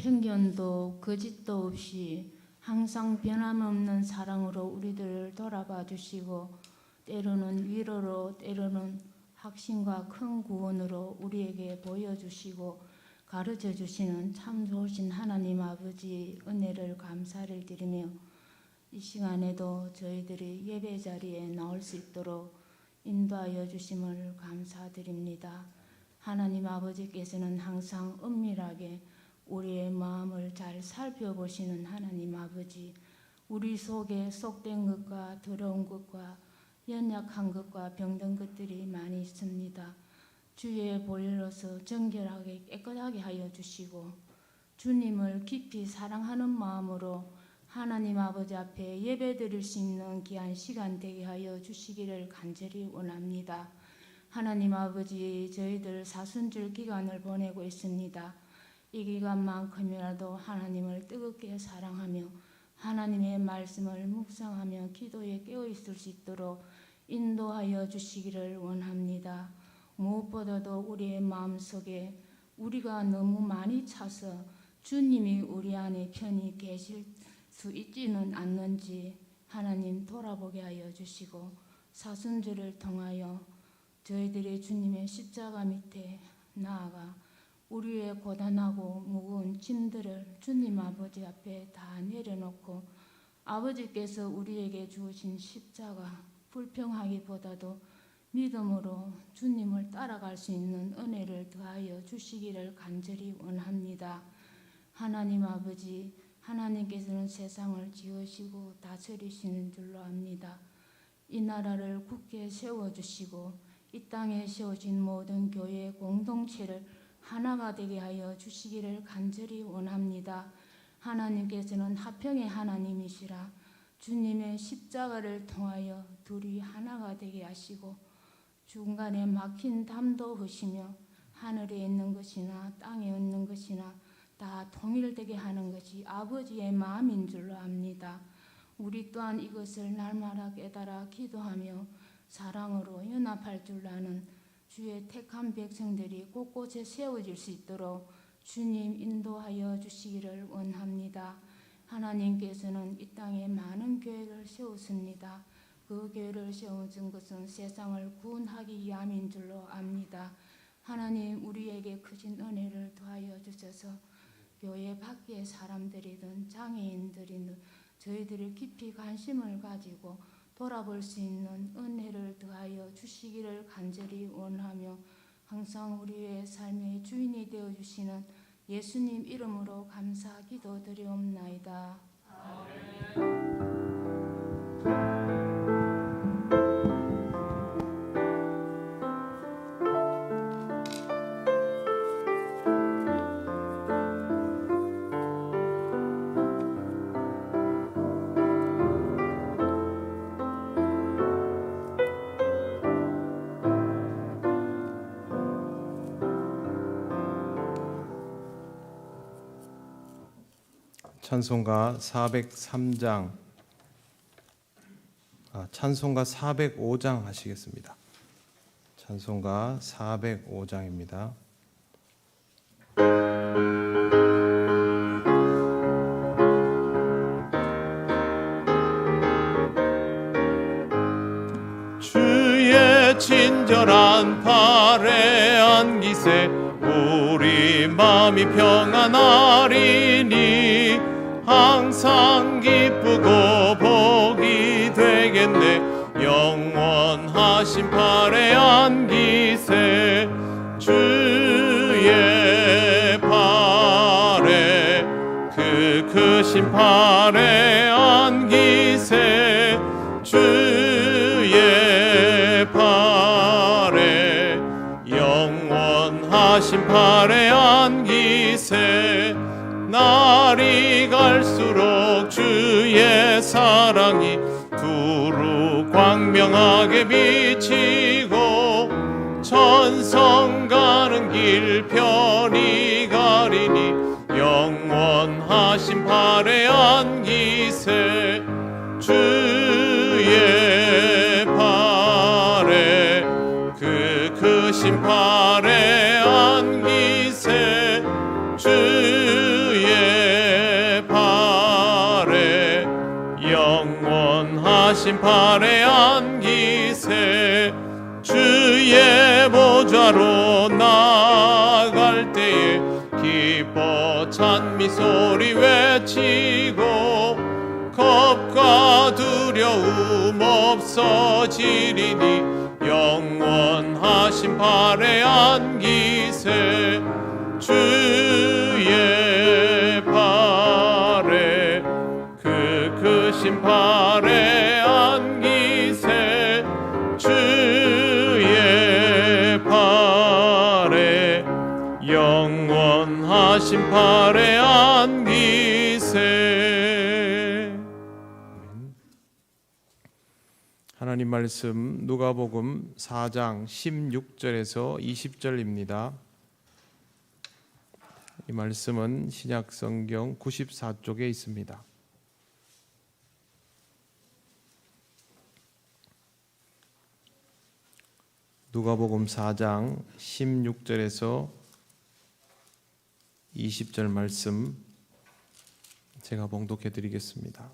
편견도 거짓도 없이 항상 변함없는 사랑으로 우리들을 돌아봐 주시고 때로는 위로로 때로는 확신과 큰 구원으로 우리에게 보여주시고 가르쳐 주시는 참 좋으신 하나님 아버지 은혜를 감사를 드리며 이 시간에도 저희들이 예배 자리에 나올 수 있도록 인도하여 주심을 감사드립니다. 하나님 아버지께서는 항상 은밀하게 우리의 마음을 잘 살펴보시는 하나님 아버지, 우리 속에 속된 것과 더러운 것과 연약한 것과 병든 것들이 많이 있습니다. 주의 보혈로서 정결하게 깨끗하게 하여 주시고 주님을 깊이 사랑하는 마음으로 하나님 아버지 앞에 예배드릴 수 있는 귀한 시간 되게 하여 주시기를 간절히 원합니다. 하나님 아버지, 저희들 사순절 기간을 보내고 있습니다. 이 기간만큼이라도 하나님을 뜨겁게 사랑하며 하나님의 말씀을 묵상하며 기도에 깨어 있을 수 있도록 인도하여 주시기를 원합니다. 무엇보다도 우리의 마음속에 우리가 너무 많이 차서 주님이 우리 안에 편히 계실 수 있지는 않는지 하나님 돌아보게 하여 주시고 사순절을 통하여 저희들이 주님의 십자가 밑에 나아가 우리의 고단하고 무거운 짐들을 주님 아버지 앞에 다 내려놓고 아버지께서 우리에게 주신 십자가 불평하기보다도 믿음으로 주님을 따라갈 수 있는 은혜를 더하여 주시기를 간절히 원합니다. 하나님 아버지, 하나님께서는 세상을 지으시고 다스리시는 줄로 압니다. 이 나라를 굳게 세워주시고 이 땅에 세워진 모든 교회 공동체를 하나가 되게 하여 주시기를 간절히 원합니다. 하나님께서는 화평의 하나님이시라 주님의 십자가를 통하여 둘이 하나가 되게 하시고 중간에 막힌 담도 하시며 하늘에 있는 것이나 땅에 있는 것이나 다 통일되게 하는 것이 아버지의 마음인 줄로 압니다. 우리 또한 이것을 날마다 깨달아 기도하며 사랑으로 연합할 줄 아는 주의 택한 백성들이 곳곳에 세워질 수 있도록 주님 인도하여 주시기를 원합니다. 하나님께서는 이 땅에 많은 교회를 세웠습니다. 그 교회를 세워준 것은 세상을 구원하기 위함인 줄로 압니다. 하나님, 우리에게 크신 은혜를 더하여 주셔서 교회 밖의 사람들이든 장애인들이든 저희들이 깊이 관심을 가지고 돌아볼 수 있는 은혜를 더하여 주시기를 간절히 원하며 항상 우리의 삶의 주인이 되어주시는 예수님 이름으로 감사 기도드리옵나이다. 아멘. 찬송가 403장, 찬송가 405장 하시겠습니다. 찬송가 405장입니다. 주의 친절한 팔에 안기세 우리 마음이 평안하리니 항상 기쁘고 복이 되겠네. 영원하신 팔에 안기세 주의 팔에 그 크신 팔에 안기세 주의 팔에 영원하신 팔에 안기세 날이 갈수록 주의 사랑이 두루 광명하게 비치고 천성 가는 길 편히 가리니 영원하신 팔에 안기세 주의 팔에 그 크신 팔에 안기세 주의 발에 안기세 주의 보좌로 나아갈 때에 기뻐 찬미 소리 외치고 겁과 두려움 없어지리니 영원하신 발에 안기세 주의 발에 그 크신 발에 안기세 주의 발에 영원하신 발에 안기세. 하나님 말씀 누가복음 4장 16절에서 20절입니다. 이 말씀은 신약성경 94쪽에 있습니다. 누가복음 4장 16절에서 20절 말씀 제가 봉독해 드리겠습니다.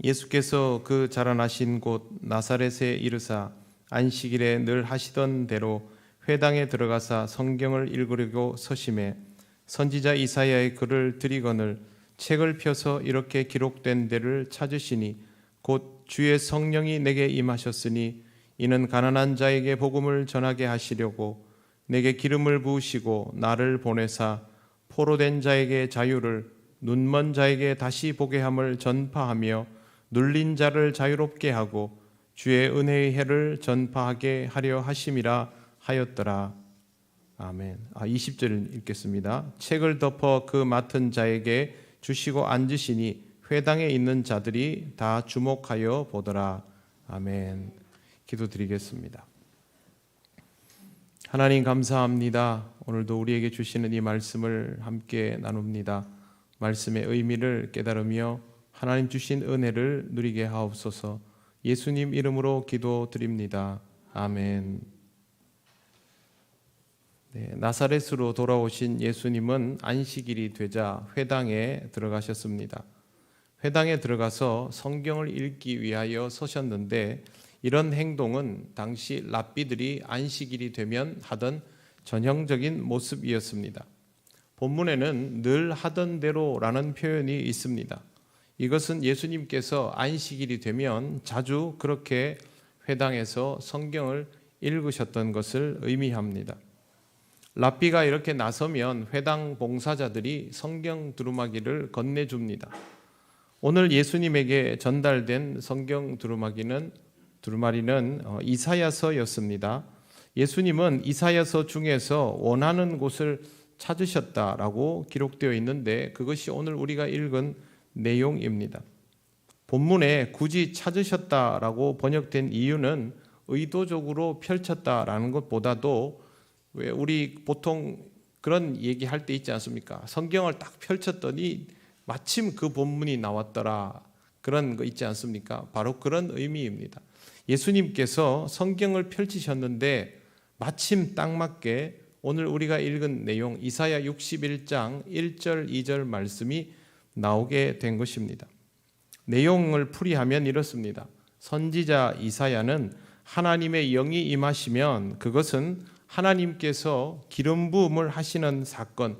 예수께서 그 자라나신 곳 나사렛에 이르사 안식일에 늘 하시던 대로 회당에 들어가사 성경을 읽으려고 서심해 선지자 이사야의 글을 들이거늘 책을 펴서 이렇게 기록된 데를 찾으시니 곧 주의 성령이 내게 임하셨으니 이는 가난한 자에게 복음을 전하게 하시려고 내게 기름을 부으시고 나를 보내사 포로된 자에게 자유를 눈먼 자에게 다시 보게 함을 전파하며 눌린 자를 자유롭게 하고 주의 은혜의 해를 전파하게 하려 하심이라 하였더라. 아멘. 20절 읽겠습니다. 책을 덮어 그 맡은 자에게 주시고 앉으시니 회당에 있는 자들이 다 주목하여 보더라. 아멘. 기도드리겠습니다. 하나님 감사합니다. 오늘도 우리에게 주시는 이 말씀을 함께 나눕니다. 말씀의 의미를 깨달으며 하나님 주신 은혜를 누리게 하옵소서. 예수님 이름으로 기도드립니다. 아멘. 나사렛으로 돌아오신 예수님은 안식일이 되자 회당에 들어가셨습니다. 회당에 들어가서 성경을 읽기 위하여 서셨는데 이런 행동은 당시 랍비들이 안식일이 되면 하던 전형적인 모습이었습니다. 본문에는 늘 하던 대로라는 표현이 있습니다. 이것은 예수님께서 안식일이 되면 자주 그렇게 회당에서 성경을 읽으셨던 것을 의미합니다. 랍비가 이렇게 나서면 회당 봉사자들이 성경 두루마기를 건네줍니다. 오늘 예수님에게 전달된 성경 두루마리는 이사야서였습니다. 예수님은 이사야서 중에서 원하는 곳을 찾으셨다라고 기록되어 있는데 그것이 오늘 우리가 읽은 내용입니다. 본문에 굳이 찾으셨다라고 번역된 이유는 의도적으로 펼쳤다라는 것보다도 왜 우리 보통 그런 얘기할 때 있지 않습니까? 성경을 딱 펼쳤더니 마침 그 본문이 나왔더라. 그런 거 있지 않습니까? 바로 그런 의미입니다. 예수님께서 성경을 펼치셨는데 마침 딱 맞게 오늘 우리가 읽은 내용 이사야 61장 1절 2절 말씀이 나오게 된 것입니다. 내용을 풀이하면 이렇습니다. 선지자 이사야는 하나님의 영이 임하시면 그것은 하나님께서 기름 부음을 하시는 사건,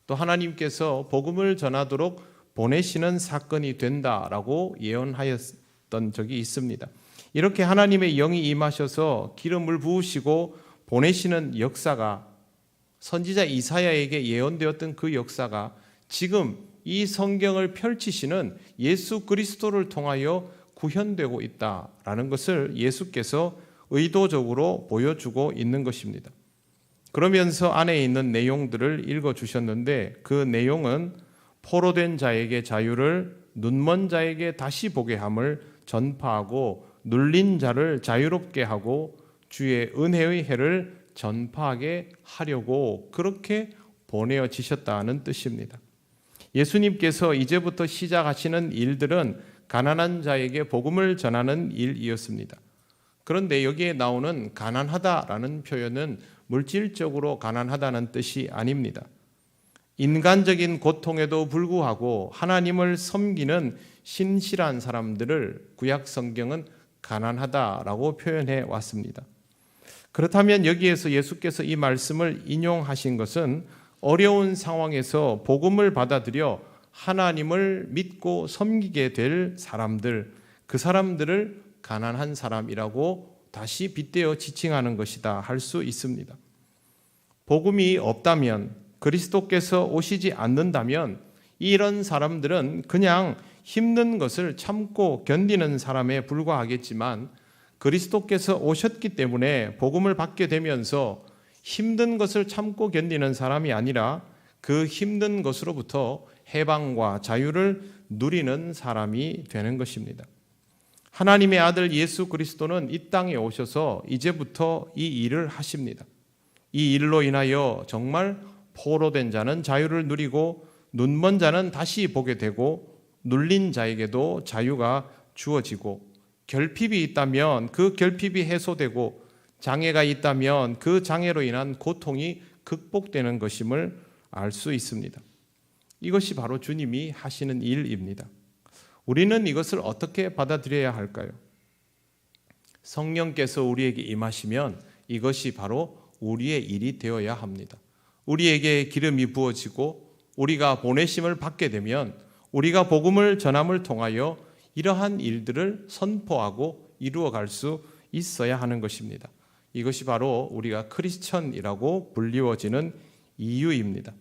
또 하나님께서 복음을 전하도록 보내시는 사건이 된다라고 예언하였던 적이 있습니다. 이렇게 하나님의 영이 임하셔서 기름을 부으시고 보내시는 역사가 선지자 이사야에게 예언되었던 그 역사가 지금 이 성경을 펼치시는 예수 그리스도를 통하여 구현되고 있다라는 것을 예수께서 의도적으로 보여주고 있는 것입니다. 그러면서 안에 있는 내용들을 읽어주셨는데 그 내용은 포로된 자에게 자유를 눈먼 자에게 다시 보게 함을 전파하고 눌린 자를 자유롭게 하고 주의 은혜의 해를 전파하게 하려고 그렇게 보내어지셨다는 뜻입니다. 예수님께서 이제부터 시작하시는 일들은 가난한 자에게 복음을 전하는 일이었습니다. 그런데 여기에 나오는 가난하다라는 표현은 물질적으로 가난하다는 뜻이 아닙니다. 인간적인 고통에도 불구하고 하나님을 섬기는 신실한 사람들을 구약 성경은 가난하다라고 표현해 왔습니다. 그렇다면 여기에서 예수께서 이 말씀을 인용하신 것은 어려운 상황에서 복음을 받아들여 하나님을 믿고 섬기게 될 사람들, 그 사람들을 가난한 사람이라고 다시 빗대어 지칭하는 것이다 할 수 있습니다. 복음이 없다면, 그리스도께서 오시지 않는다면 이런 사람들은 그냥 힘든 것을 참고 견디는 사람에 불과하겠지만, 그리스도께서 오셨기 때문에 복음을 받게 되면서 힘든 것을 참고 견디는 사람이 아니라 그 힘든 것으로부터 해방과 자유를 누리는 사람이 되는 것입니다. 하나님의 아들 예수 그리스도는 이 땅에 오셔서 이제부터 이 일을 하십니다. 이 일로 인하여 정말 포로된 자는 자유를 누리고 눈먼 자는 다시 보게 되고 눌린 자에게도 자유가 주어지고, 결핍이 있다면 그 결핍이 해소되고, 장애가 있다면 그 장애로 인한 고통이 극복되는 것임을 알 수 있습니다. 이것이 바로 주님이 하시는 일입니다. 우리는 이것을 어떻게 받아들여야 할까요? 성령께서 우리에게 임하시면 이것이 바로 우리의 일이 되어야 합니다. 우리에게 기름이 부어지고 우리가 보내심을 받게 되면 우리가 복음을 전함을 통하여 이러한 일들을 선포하고 이루어갈 수 있어야 하는 것입니다. 이것이 바로 우리가 크리스천이라고 불리워지는 이유입니다.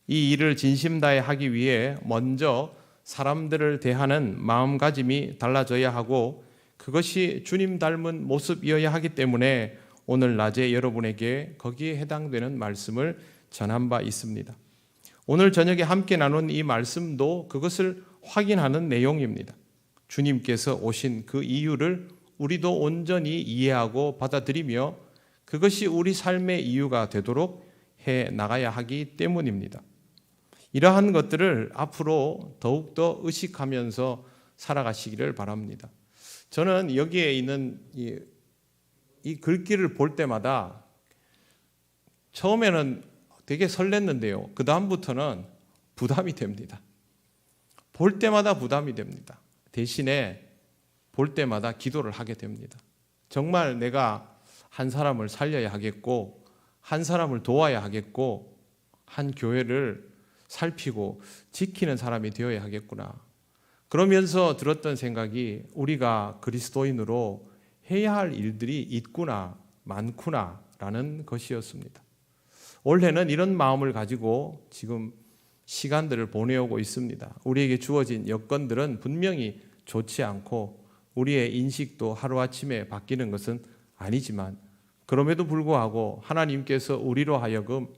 이 일을 진심 다해 하기 위해 먼저 사람들을 대하는 마음가짐이 달라져야 하고, 그것이 주님 닮은 모습이어야 하기 때문에 오늘 낮에 여러분에게 거기에 해당되는 말씀을 전한 바 있습니다. 오늘 저녁에 함께 나눈 이 말씀도 그것을 확인하는 내용입니다. 주님께서 오신 그 이유를 우리도 온전히 이해하고 받아들이며 그것이 우리 삶의 이유가 되도록 해 나가야 하기 때문입니다. 이러한 것들을 앞으로 더욱더 의식하면서 살아가시기를 바랍니다. 저는 여기에 있는 이 글귀를 볼 때마다 처음에는 되게 설렜는데요, 그 다음부터는 부담이 됩니다. 볼 때마다 부담이 됩니다. 대신에 볼 때마다 기도를 하게 됩니다. 정말 내가 한 사람을 살려야 하겠고, 한 사람을 도와야 하겠고, 한 교회를 살피고 지키는 사람이 되어야 하겠구나. 그러면서 들었던 생각이 우리가 그리스도인으로 해야 할 일들이 있구나, 많구나 라는 것이었습니다. 올해는 이런 마음을 가지고 지금 시간들을 보내오고 있습니다. 우리에게 주어진 여건들은 분명히 좋지 않고 우리의 인식도 하루아침에 바뀌는 것은 아니지만, 그럼에도 불구하고 하나님께서 우리로 하여금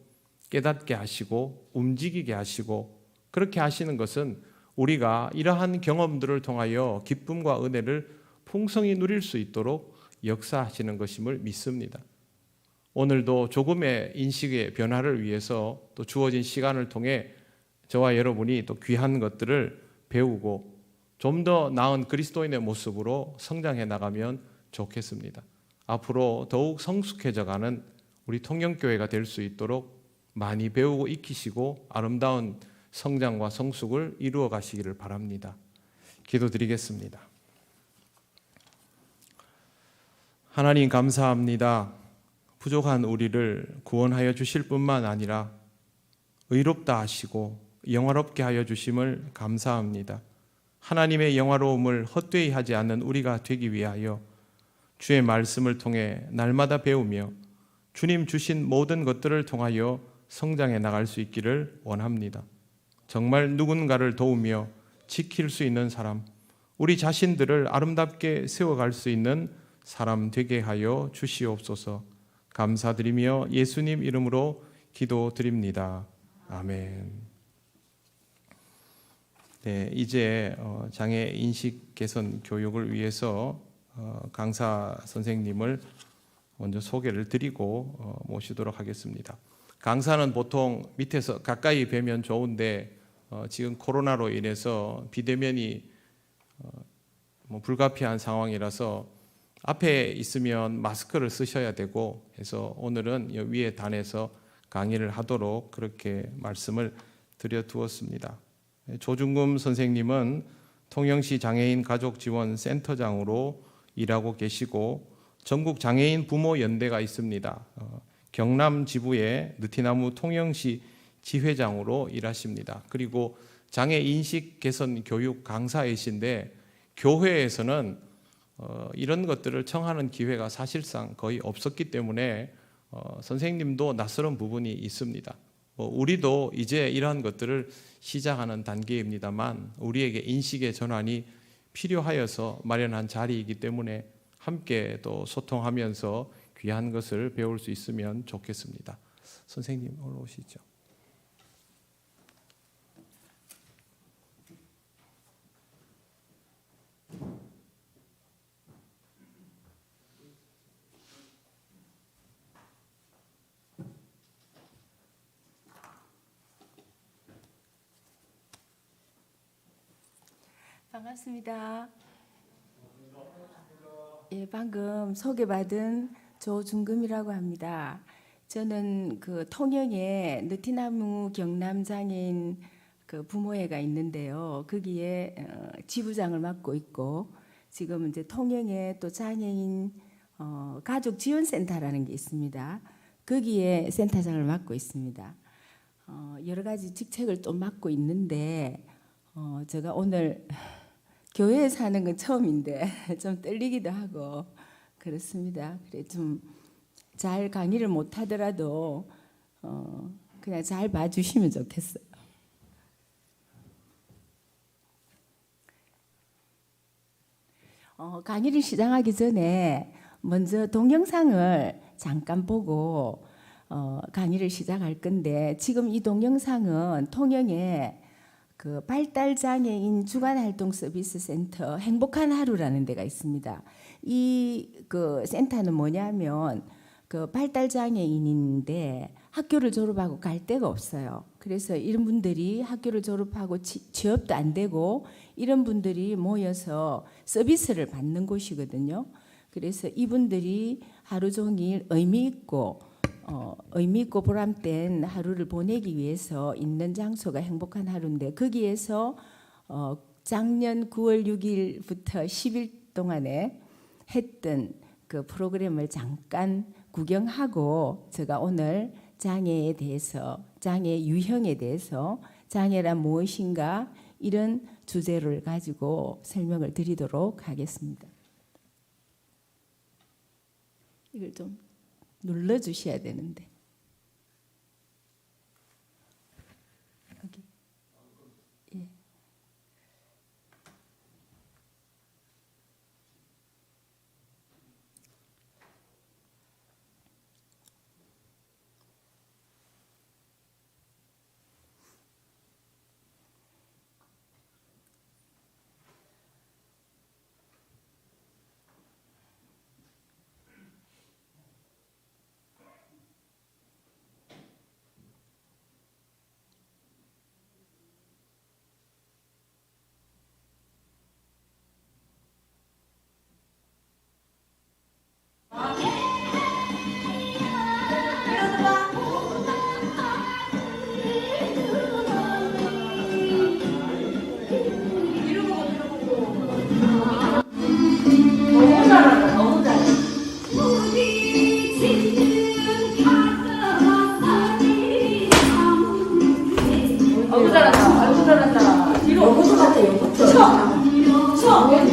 깨닫게 하시고 움직이게 하시고 그렇게 하시는 것은 우리가 이러한 경험들을 통하여 기쁨과 은혜를 풍성히 누릴 수 있도록 역사하시는 것임을 믿습니다. 오늘도 조금의 인식의 변화를 위해서 또 주어진 시간을 통해 저와 여러분이 또 귀한 것들을 배우고 좀 더 나은 그리스도인의 모습으로 성장해 나가면 좋겠습니다. 앞으로 더욱 성숙해져가는 우리 통영교회가 될 수 있도록 많이 배우고 익히시고 아름다운 성장과 성숙을 이루어 가시기를 바랍니다. 기도드리겠습니다. 하나님 감사합니다. 부족한 우리를 구원하여 주실 뿐만 아니라 의롭다 하시고 영화롭게 하여 주심을 감사합니다. 하나님의 영화로움을 헛되이 하지 않는 우리가 되기 위하여 주의 말씀을 통해 날마다 배우며 주님 주신 모든 것들을 통하여 성장해 나갈 수 있기를 원합니다. 정말 누군가를 도우며 지킬 수 있는 사람, 우리 자신들을 아름답게 세워갈 수 있는 사람 되게 하여 주시옵소서. 감사드리며 예수님 이름으로 기도드립니다. 아멘. 네, 이제 장애 인식 개선 교육을 위해서 강사 선생님을 먼저 소개를 드리고 모시도록 하겠습니다. 강사는 보통 밑에서 가까이 뵈면 좋은데 지금 코로나로 인해서 비대면이 불가피한 상황이라서 앞에 있으면 마스크를 쓰셔야 되고 해서 오늘은 위에 단에서 강의를 하도록 그렇게 말씀을 드려두었습니다. 조중금 선생님은 통영시 장애인 가족지원센터장으로 일하고 계시고 전국 장애인 부모 연대가 있습니다. 경남 지부의 느티나무 통영시 지회장으로 일하십니다. 그리고 장애 인식 개선 교육 강사이신데 교회에서는 이런 것들을 청하는 기회가 사실상 거의 없었기 때문에 선생님도 낯설은 부분이 있습니다. 우리도 이제 이러한 것들을 시작하는 단계입니다만 우리에게 인식의 전환이 필요하여서 마련한 자리이기 때문에 함께 또 소통하면서 귀한 것을 배울 수 있으면 좋겠습니다. 선생님 올라오시죠. 반갑습니다. 예, 방금 소개받은 조중금이라고 합니다. 저는 그 통영에 느티나무 경남장애인 그 부모회가 있는데요. 거기에 지부장을 맡고 있고 지금 이제 통영에 또 장애인 가족지원센터라는 게 있습니다. 거기에 센터장을 맡고 있습니다. 여러 가지 직책을 또 맡고 있는데 제가 오늘 교회에 사는 건 처음인데 좀 떨리기도 하고 그렇습니다. 그래 좀 잘 강의를 못 하더라도 그냥 잘 봐주시면 좋겠어요. 강의를 시작하기 전에 먼저 동영상을 잠깐 보고 강의를 시작할 건데 지금 이 동영상은 통영에 그 발달장애인 주간활동서비스센터 행복한 하루라는 데가 있습니다. 이 그 센터는 뭐냐면 그 발달장애인인데 학교를 졸업하고 갈 데가 없어요. 그래서 이런 분들이 학교를 졸업하고 취업도 안 되고 이런 분들이 모여서 서비스를 받는 곳이거든요. 그래서 이분들이 하루 종일 의미 있고 보람된 하루를 보내기 위해서 있는 장소가 행복한 하루인데 거기에서 작년 9월 6일부터 10일 동안에 했던 그 프로그램을 잠깐 구경하고 제가 오늘 장애에 대해서 장애 유형에 대해서 장애란 무엇인가 이런 주제를 가지고 설명을 드리도록 하겠습니다. 이걸 좀 눌러주셔야 되는데 여기 예.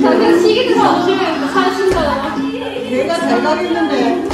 당장 시계도 사주시면 사신다. 내가 잘 가르쳤는데.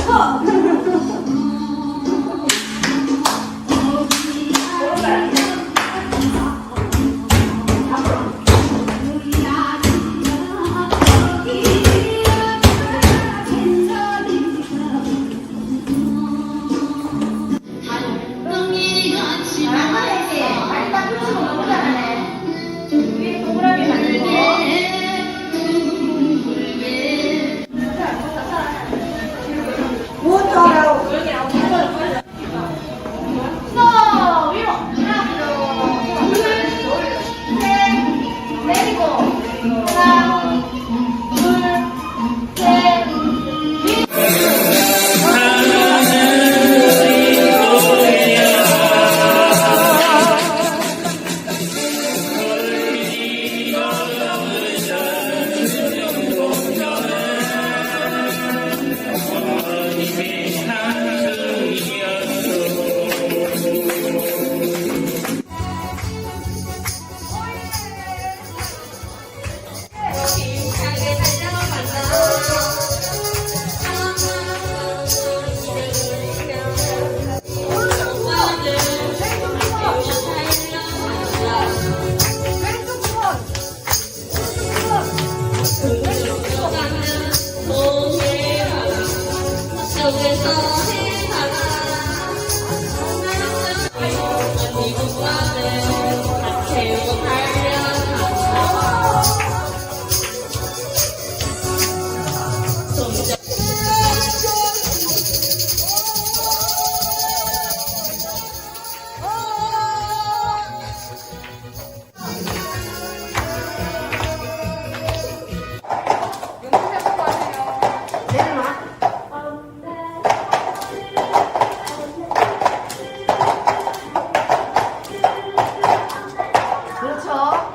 그렇죠.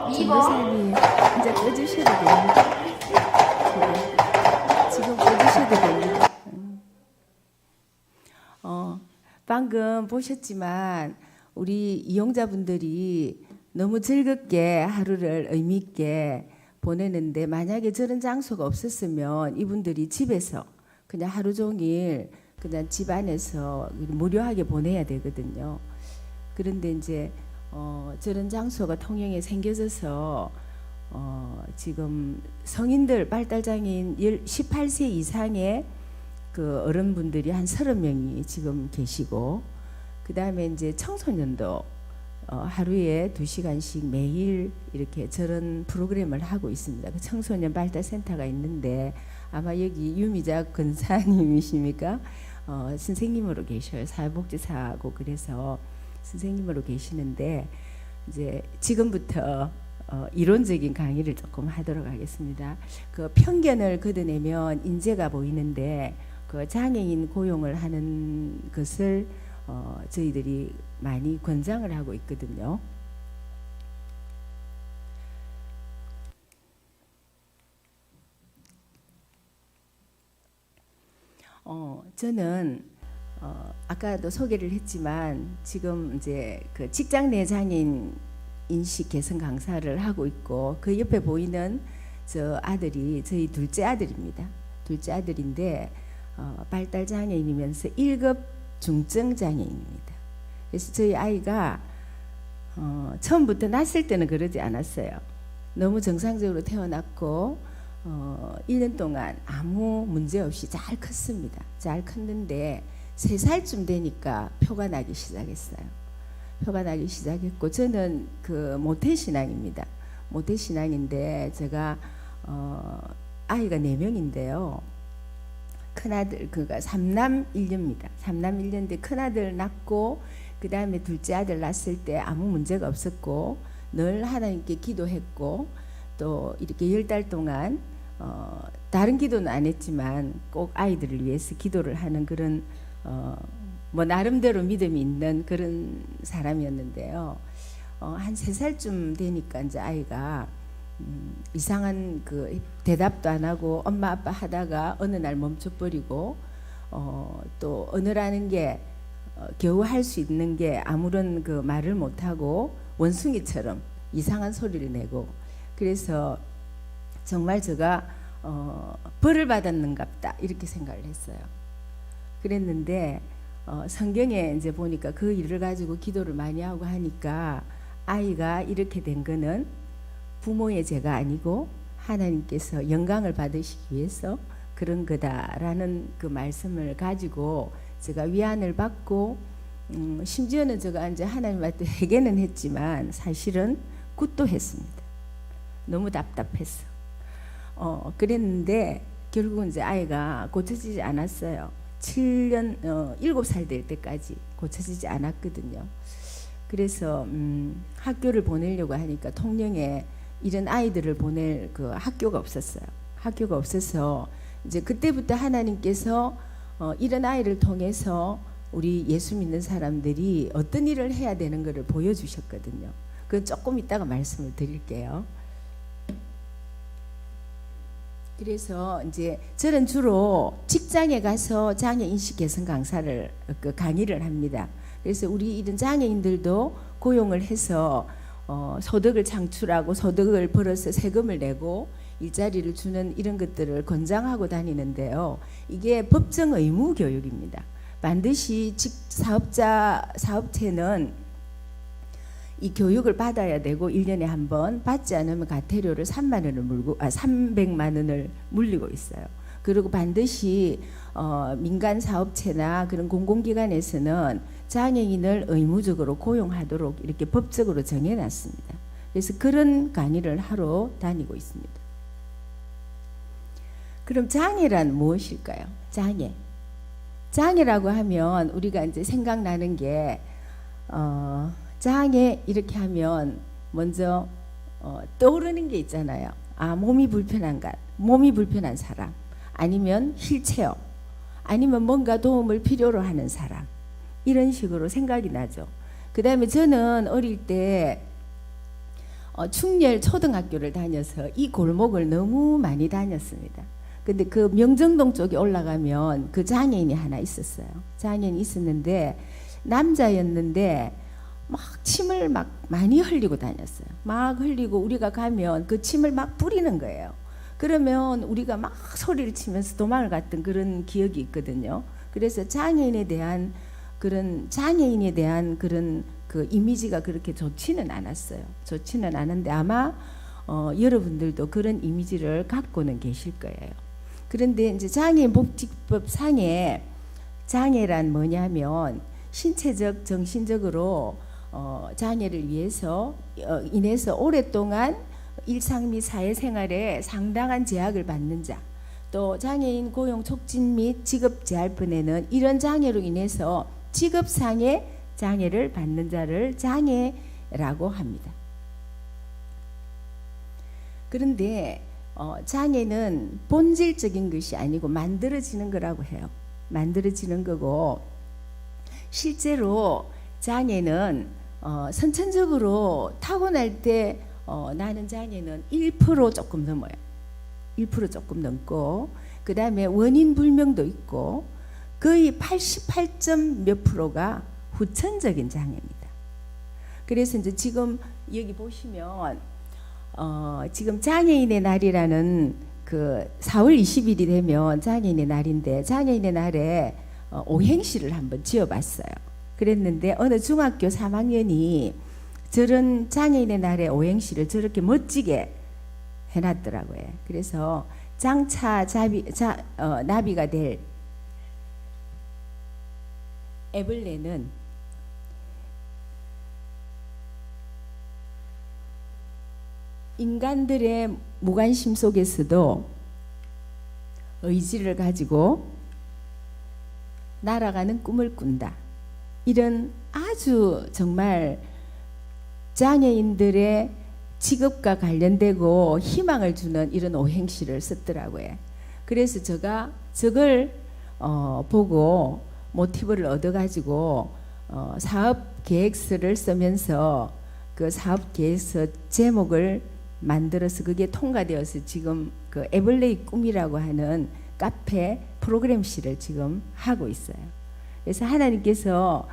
2번. 전도사님 이제 꺼주셔도 됩니다. 네. 지금 꺼주셔도 됩니다. 방금 보셨지만 우리 이용자분들이 너무 즐겁게 하루를 의미 있게 보내는데 만약에 저런 장소가 없었으면 이분들이 집에서 그냥 하루 종일 그냥 집 안에서 무료하게 보내야 되거든요. 그런데 이제 저런 장소가 통영에 생겨져서 지금 성인들 발달장애인 18세 이상의 그 어른분들이 한 30명이 지금 계시고 그 다음에 이제 청소년도 하루에 2시간씩 매일 이렇게 저런 프로그램을 하고 있습니다. 그 청소년 발달센터가 있는데 아마 여기 유미자 권사님이십니까? 선생님으로 계셔요. 사회복지사하고 그래서 선생님으로 계시는데 이제 지금부터 이론적인 강의를 조금 하도록 하겠습니다. 그 편견을 걷어내면 인재가 보이는데 그 장애인 고용을 하는 것을 저희들이 많이 권장을 하고 있거든요. 저는 아까도 소개를 했지만 지금 이제 그 직장 내 장애인 인식 개선 강사를 하고 있고 그 옆에 보이는 저 아들이 저희 둘째 아들입니다. 둘째 아들인데 발달 장애인이면서 1급 중증 장애인입니다. 그래서 저희 아이가 처음부터 낳았을 때는 그러지 않았어요. 너무 정상적으로 태어났고 1년 동안 아무 문제 없이 잘 컸습니다. 잘 컸는데 3살쯤 되니까 표가 나기 시작했어요. 표가 나기 시작했고 저는 그 모태신앙입니다. 모태신앙인데 제가 아이가 4명인데요. 큰아들 그가 3남 1녀입니다. 3남 1녀인데 큰아들 낳고 그 다음에 둘째 아들 낳았을 때 아무 문제가 없었고 늘 하나님께 기도했고 또 이렇게 10달 동안 다른 기도는 안 했지만 꼭 아이들을 위해서 기도를 하는 그런 뭐 나름대로 믿음이 있는 그런 사람이었는데요. 한 3살쯤 되니까 이제 아이가 이상한 그 대답도 안 하고 엄마 아빠 하다가 어느 날 멈춰버리고 또 언어라는 게 겨우 할 수 있는 게 아무런 그 말을 못 하고 원숭이처럼 이상한 소리를 내고 그래서 정말 제가 벌을 받았는갑다 이렇게 생각을 했어요. 그랬는데 성경에 이제 보니까 그 일을 가지고 기도를 많이 하고 하니까 아이가 이렇게 된 거는 부모의 죄가 아니고 하나님께서 영광을 받으시기 위해서 그런 거다라는 그 말씀을 가지고 제가 위안을 받고 심지어는 제가 이제 하나님한테 회개는 했지만 사실은 굿도 했습니다. 너무 답답했어. 그랬는데 결국은 이제 아이가 고쳐지지 않았어요. 7살 될 때까지 고쳐지지 않았거든요. 그래서 학교를 보내려고 하니까 통영에 이런 아이들을 보낼 그 학교가 없었어요. 학교가 없어서 이제 그때부터 하나님께서 이런 아이를 통해서 우리 예수 믿는 사람들이 어떤 일을 해야 되는 것을 보여주셨거든요. 그건 조금 이따가 말씀을 드릴게요. 그래서 이제 저는 주로 직장에 가서 장애 인식 개선 강사를 강의를 합니다. 그래서 우리 이런 장애인들도 고용을 해서 소득을 창출하고 소득을 벌어서 세금을 내고 일자리를 주는 이런 것들을 권장하고 다니는데요. 이게 법정 의무 교육입니다. 반드시 사업체는 이 교육을 받아야 되고 1년에 한 번 받지 않으면 과태료를 300만 원을 물리고 있어요. 그리고 반드시 민간 사업체나 그런 공공기관에서는 장애인을 의무적으로 고용하도록 이렇게 법적으로 정해놨습니다. 그래서 그런 강의를 하러 다니고 있습니다. 그럼 장애란 무엇일까요? 장애라고 하면 우리가 이제 생각나는 게 장애 이렇게 하면 먼저 떠오르는 게 있잖아요. 아, 몸이 불편한 사람, 아니면 휠체어, 아니면 뭔가 도움을 필요로 하는 사람, 이런 식으로 생각이 나죠. 그 다음에 저는 어릴 때 충렬 초등학교를 다녀서 이 골목을 너무 많이 다녔습니다. 근데 그 명정동 쪽에 올라가면 그 장애인이 하나 있었어요. 장애인이 있었는데 남자였는데 막 침을 막 많이 흘리고 다녔어요. 막 흘리고 우리가 가면 그 침을 막 뿌리는 거예요. 그러면 우리가 막 소리를 치면서 도망을 갔던 그런 기억이 있거든요. 그래서 장애인에 대한 그런 그 이미지가 그렇게 좋지는 않았어요. 좋지는 않은데 아마 여러분들도 그런 이미지를 갖고는 계실 거예요. 그런데 이제 장애인 복지법 상에 장애란 뭐냐면 신체적, 정신적으로 장애를 인해서 오랫동안 일상 및 사회생활에 상당한 제약을 받는 자, 또 장애인 고용 촉진 및 직업 재활분에는 이런 장애로 인해서 직업상의 장애를 받는 자를 장애라고 합니다. 그런데 장애는 본질적인 것이 아니고 만들어지는 거라고 해요. 만들어지는 거고, 실제로 장애는 선천적으로 타고날 때 나는 장애는 1% 조금 넘어요. 1% 조금 넘고, 그 다음에 원인 불명도 있고, 거의 88점 몇 프로가 후천적인 장애입니다. 그래서 이제 지금 여기 보시면 지금 장애인의 날이라는 그 4월 20일이 되면 장애인의 날인데, 장애인의 날에 오행시를 한번 지어봤어요. 그랬는데 어느 중학교 3학년이 저런 장애인의 날에 오행시를 저렇게 멋지게 해놨더라고요. 그래서 장차 나비가 될 애벌레는 인간들의 무관심 속에서도 의지를 가지고 날아가는 꿈을 꾼다. 이런 아주 정말 장애인들의 직업과 관련되고 희망을 주는 이런 오행시를 썼더라고요. 그래서 제가 저걸 보고 모티브를 얻어가지고 사업 계획서를 쓰면서 그 사업 계획서 제목을 만들어서 그게 통과되어서 지금 그 애벌레의 꿈이라고 하는 카페 프로그램실을 지금 하고 있어요. 그래서 하나님께서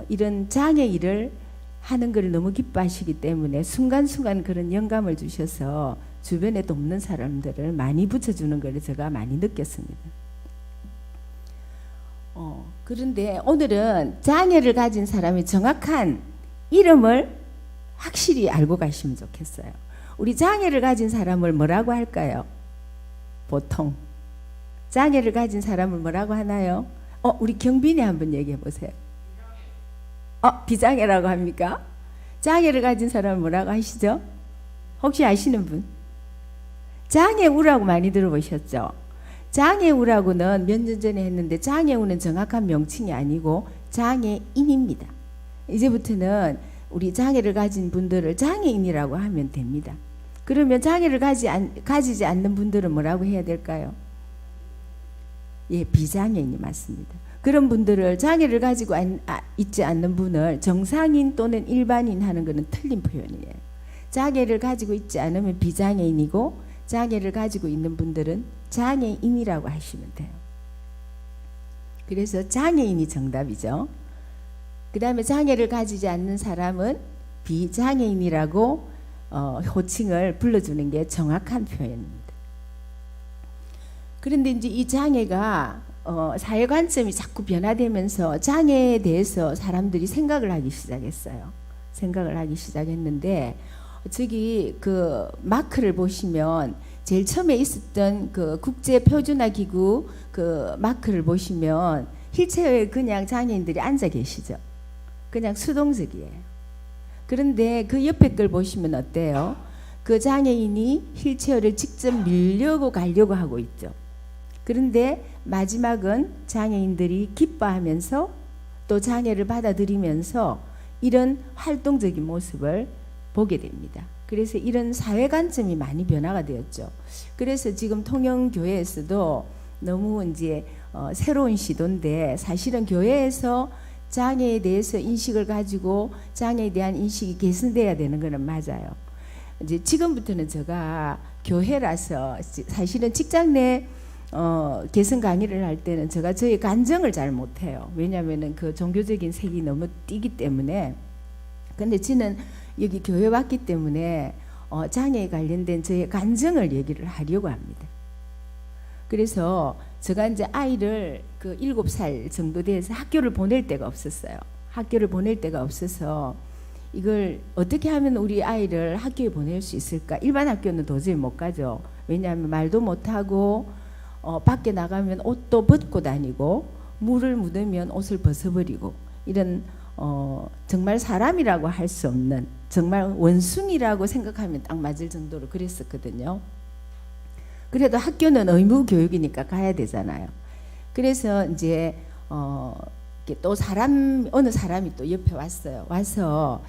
이런 장애 일을 하는 것을 너무 기뻐하시기 때문에 순간순간 그런 영감을 주셔서 주변에 돕는 사람들을 많이 붙여주는 걸 제가 많이 느꼈습니다. 그런데 오늘은 장애를 가진 사람의 정확한 이름을 확실히 알고 가시면 좋겠어요. 우리 장애를 가진 사람을 뭐라고 할까요? 보통 장애를 가진 사람을 뭐라고 하나요? 우리 경빈이 한번 얘기해 보세요. 비장애라고 합니까? 장애를 가진 사람을 뭐라고 하시죠? 혹시 아시는 분? 장애우라고 많이 들어보셨죠? 장애우라고는 몇 년 전에 했는데 장애우는 정확한 명칭이 아니고 장애인입니다. 이제부터는 우리 장애를 가진 분들을 장애인이라고 하면 됩니다. 그러면 장애를 가지지 않는 분들은 뭐라고 해야 될까요? 예, 비장애인이 맞습니다. 그런 분들을 장애를 가지고 있지 않는 분을 정상인 또는 일반인 하는 것은 틀린 표현이에요. 장애를 가지고 있지 않으면 비장애인이고 장애를 가지고 있는 분들은 장애인이라고 하시면 돼요. 그래서 장애인이 정답이죠. 그 다음에 장애를 가지지 않는 사람은 비장애인이라고 호칭을 불러주는 게 정확한 표현입니다. 그런데 이제 이 장애가 사회 관점이 자꾸 변화되면서 장애에 대해서 사람들이 생각을 하기 시작했어요. 생각을 하기 시작했는데 저기 그 마크를 보시면 제일 처음에 있었던 그 국제 표준화 기구 그 마크를 보시면 휠체어에 그냥 장애인들이 앉아 계시죠. 그냥 수동적이에요. 그런데 그 옆에 걸 보시면 어때요? 그 장애인이 휠체어를 직접 밀려고 가려고 하고 있죠. 그런데 마지막은 장애인들이 기뻐하면서 또 장애를 받아들이면서 이런 활동적인 모습을 보게 됩니다. 그래서 이런 사회 관점이 많이 변화가 되었죠. 그래서 지금 통영교회에서도 너무 이제 새로운 시도인데, 사실은 교회에서 장애에 대해서 인식을 가지고 장애에 대한 인식이 개선돼야 되는 것은 맞아요. 이제 지금부터는 제가 교회라서 사실은 직장 내 개선 강의를 할 때는 제가 저의 간증을 잘 못해요. 왜냐하면은 그 종교적인 색이 너무 띄기 때문에. 근데 저는 여기 교회 왔기 때문에 장애에 관련된 저의 간증을 얘기를 하려고 합니다. 그래서 제가 이제 아이를 그 7살 정도 돼서 학교를 보낼 데가 없었어요. 학교를 보낼 데가 없어서 이걸 어떻게 하면 우리 아이를 학교에 보낼 수 있을까? 일반 학교는 도저히 못 가죠. 왜냐하면 말도 못하고 밖에 나가면 옷도 벗고 다니고 물을 묻으면 옷을 벗어버리고 이런 정말 사람이라고 할 수 없는, 정말 원숭이라고 생각하면 딱 맞을 정도로 그랬었거든요. 그래도 학교는 의무 교육이니까 가야 되잖아요. 그래서 이제 또 어느 사람이 또 옆에 왔어요. 와서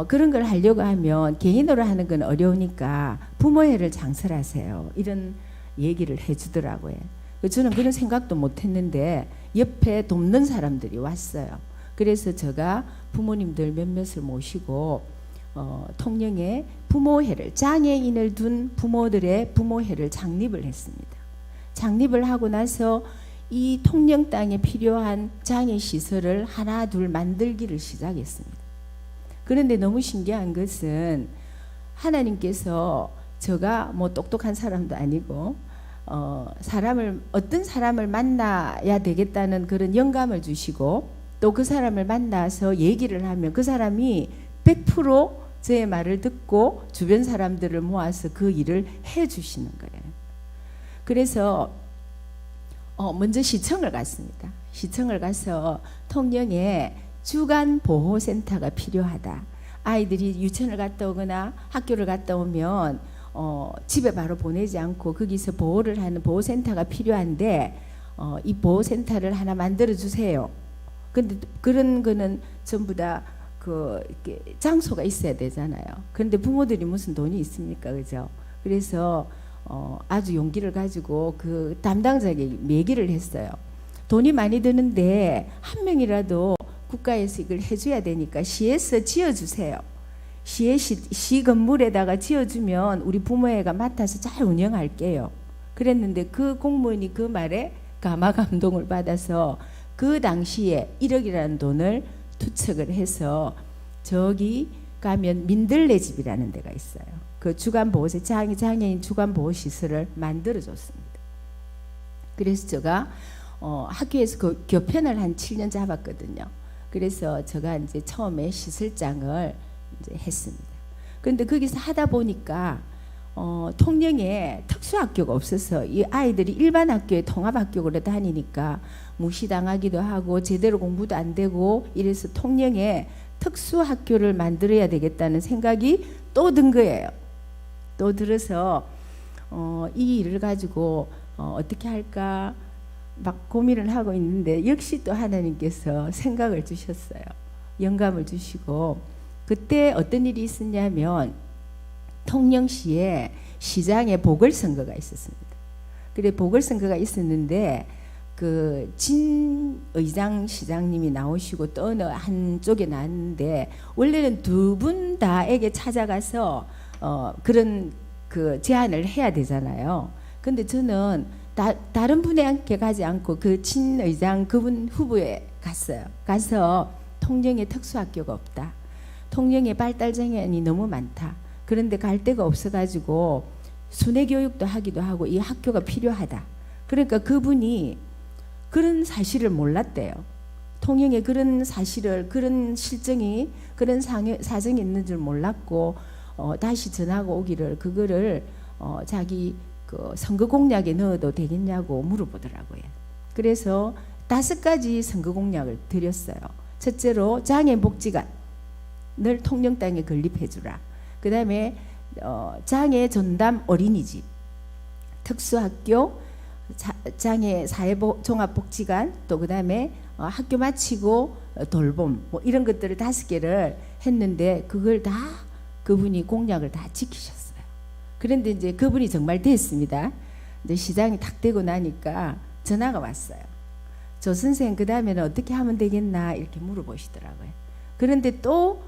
그런 걸 하려고 하면 개인으로 하는 건 어려우니까 부모회를 창설하세요. 이런 얘기를 해주더라고요. 저는 그런 생각도 못했는데 옆에 돕는 사람들이 왔어요. 그래서 제가 부모님들 몇몇을 모시고 통영에 부모회를, 장애인을 둔 부모들의 부모회를 창립을 했습니다. 창립을 하고 나서 이 통영 땅에 필요한 장애 시설을 하나 둘 만들기를 시작했습니다. 그런데 너무 신기한 것은 하나님께서, 제가 뭐 똑똑한 사람도 아니고 어떤 사람을 만나야 되겠다는 그런 영감을 주시고 또 그 사람을 만나서 얘기를 하면 그 사람이 100% 제 말을 듣고 주변 사람들을 모아서 그 일을 해 주시는 거예요. 그래서 먼저 시청을 갔습니다. 시청을 가서 통영에 주간 보호센터가 필요하다. 아이들이 유치원을 갔다 오거나 학교를 갔다 오면 집에 바로 보내지 않고 거기서 보호를 하는 보호센터가 필요한데 이 보호센터를 하나 만들어 주세요. 근데 그런 거는 전부 다 장소가 있어야 되잖아요. 그런데 부모들이 무슨 돈이 있습니까, 그죠? 그래서 아주 용기를 가지고 그 담당자에게 얘기를 했어요. 돈이 많이 드는데 한 명이라도 국가에서 이걸 해줘야 되니까 시에서 지어주세요. 시 건물에다가 지어주면 우리 부모회가 맡아서 잘 운영할게요. 그랬는데 그 공무원이 그 말에 가마 감동을 받아서 그 당시에 1억이라는 돈을 투척을 해서 저기 가면 민들레 집이라는 데가 있어요. 그 장애인 주간 보호 시설을 만들어 줬습니다. 그래서 제가 학교에서 그 교편을 한 7년 잡았거든요. 그래서 제가 이제 처음에 시설장을 이제 했습니다. 그런데 거기서 하다 보니까 통영에 특수학교가 없어서 이 아이들이 일반 학교에 통합학교로 다니니까 무시당하기도 하고 제대로 공부도 안 되고 이래서 통영에 특수학교를 만들어야 되겠다는 생각이 또 든 거예요. 또 들어서 이 일을 가지고 어떻게 할까 막 고민을 하고 있는데 역시 또 하나님께서 생각을 주셨어요. 영감을 주시고 그때 어떤 일이 있었냐면 통영시에 시장에 보궐선거가 있었습니다. 그래 보궐선거가 있었는데 그 진 의장 시장님이 나오시고 또 어느 한쪽에 나왔는데 원래는 두 분 다에게 찾아가서 그런 그 제안을 해야 되잖아요. 근데 저는 다른 분에게 가지 않고 그 진 의장 그분 후보에 갔어요. 가서 통영에 특수학교가 없다. 통영에 발달장애인이 너무 많다. 그런데 갈 데가 없어가지고 순회 교육도 하기도 하고 이 학교가 필요하다. 그러니까 그분이 그런 사실을 몰랐대요. 통영에 그런 사실을, 그런 실정이, 그런 사정이 있는 줄 몰랐고 다시 전하고 오기를 그거를 자기 그 선거 공약에 넣어도 되겠냐고 물어보더라고요. 그래서 5가지 선거 공약을 드렸어요. 첫째로 장애인 복지관을 통영 땅에 건립해 주라. 그다음에 장애 전담 어린이집, 특수학교, 장애 종합복지관, 또 그다음에 학교 마치고 돌봄 뭐 이런 것들을 5개를 했는데 그걸 다 그분이 공약을 다 지키셨어요. 그런데 이제 그분이 정말 됐습니다. 이제 시장이 탁 되고 나니까 전화가 왔어요. 조 선생 그 다음에는 어떻게 하면 되겠나 이렇게 물어보시더라고요. 그런데 또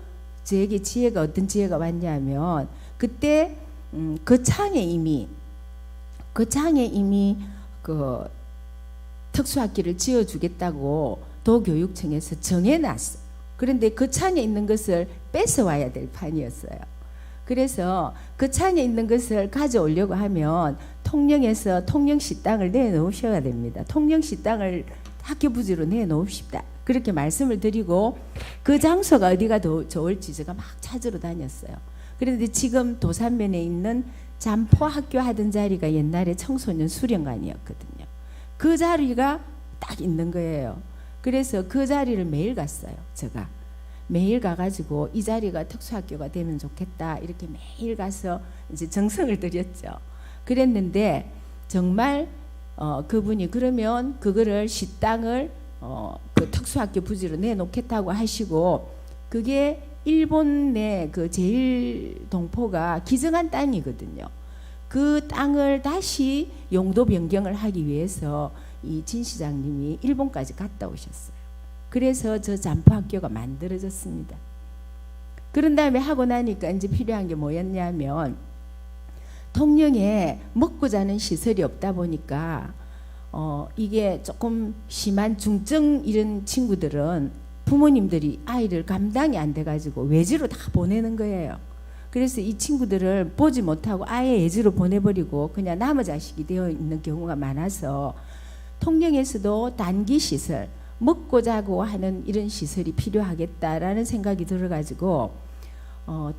저에게 지혜가 어떤 지혜가 왔냐면 그때 거창에 이미 그 특수학교를 지어주겠다고 도교육청에서 정해놨어요. 그런데 거창에 있는 것을 뺏어와야 될 판이었어요. 그래서 거창에 있는 것을 가져오려고 하면 통영에서 통영시 땅을 내놓으셔야 됩니다. 통영시 땅을 학교 부지로 내놓읍시다. 그렇게 말씀을 드리고 그 장소가 어디가 더 좋을지 제가 막 찾으러 다녔어요. 그런데 지금 도산면에 있는 잠포 학교 하던 자리가 옛날에 청소년 수련관이었거든요. 그 자리가 딱 있는 거예요. 그래서 그 자리를 매일 갔어요. 제가 매일 가가지고 이 자리가 특수학교가 되면 좋겠다 이렇게 매일 가서 이제 정성을 들였죠. 그랬는데 정말 그분이 그러면 그거를 시땅을 그 특수학교 부지로 내놓겠다고 하시고 그게 일본 내 그 제1동포가 기증한 땅이거든요. 그 땅을 다시 용도 변경을 하기 위해서 이 진 시장님이 일본까지 갔다 오셨어요. 그래서 저 잠포학교가 만들어졌습니다. 그런 다음에 하고 나니까 이제 필요한 게 뭐였냐면 통영에 먹고 자는 시설이 없다 보니까 이게 조금 심한 중증 이런 친구들은 부모님들이 아이를 감당이 안 돼가지고 외지로 다 보내는 거예요. 그래서 이 친구들을 보지 못하고 아예 외지로 보내버리고 그냥 남의 자식이 되어 있는 경우가 많아서 통영에서도 단기 시설, 먹고 자고 하는 이런 시설이 필요하겠다라는 생각이 들어가지고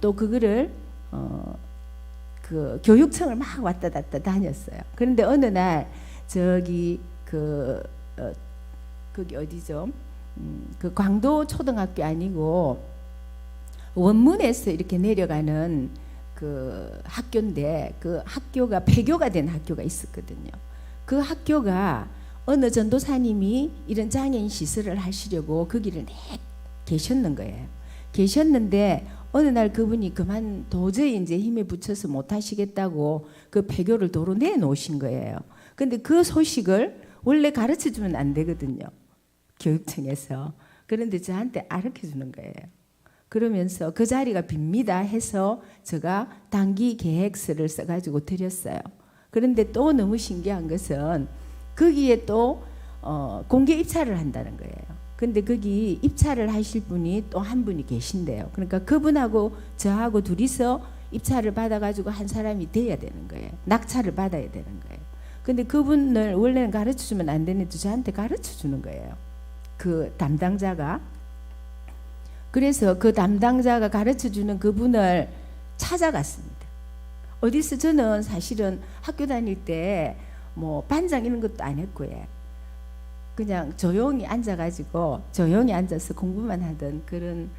또 그거를 그 교육청을 막 왔다 갔다 다녔어요. 그런데 어느 날 저기 거기 어디죠? 그 광도 초등학교 아니고 원문에서 이렇게 내려가는 그 학교인데 그 학교가 폐교가 된 학교가 있었거든요. 그 학교가 어느 전도사님이 이런 장애인 시설을 하시려고 거기를 계셨는 거예요. 계셨는데 어느 날 그분이 그만 도저히 이제 힘에 붙여서 못 하시겠다고 그 폐교를 도로 내놓으신 거예요. 근데 그 소식을 원래 가르쳐 주면 안 되거든요. 교육청에서. 그런데 저한테 알려 주는 거예요. 그러면서 그 자리가 빕니다 해서 제가 단기 계획서를 써가지고 드렸어요. 그런데 또 너무 신기한 것은 거기에 또 공개 입찰을 한다는 거예요. 근데 거기 입찰을 하실 분이 또 한 분이 계신데요. 그러니까 그분하고 저하고 둘이서 입찰을 받아가지고 한 사람이 돼야 되는 거예요. 낙찰을 받아야 되는 거예요. 근데 그분을 원래는 가르쳐 주면 안 되는데 저한테 가르쳐 주는 거예요. 그 담당자가. 그래서 그 담당자가 가르쳐 주는 그분을 찾아갔습니다. 어디서 저는 사실은 학교 다닐 때 뭐 반장 이런 것도 안 했고요. 그냥 조용히 앉아가지고 조용히 앉아서 공부만 하던 그런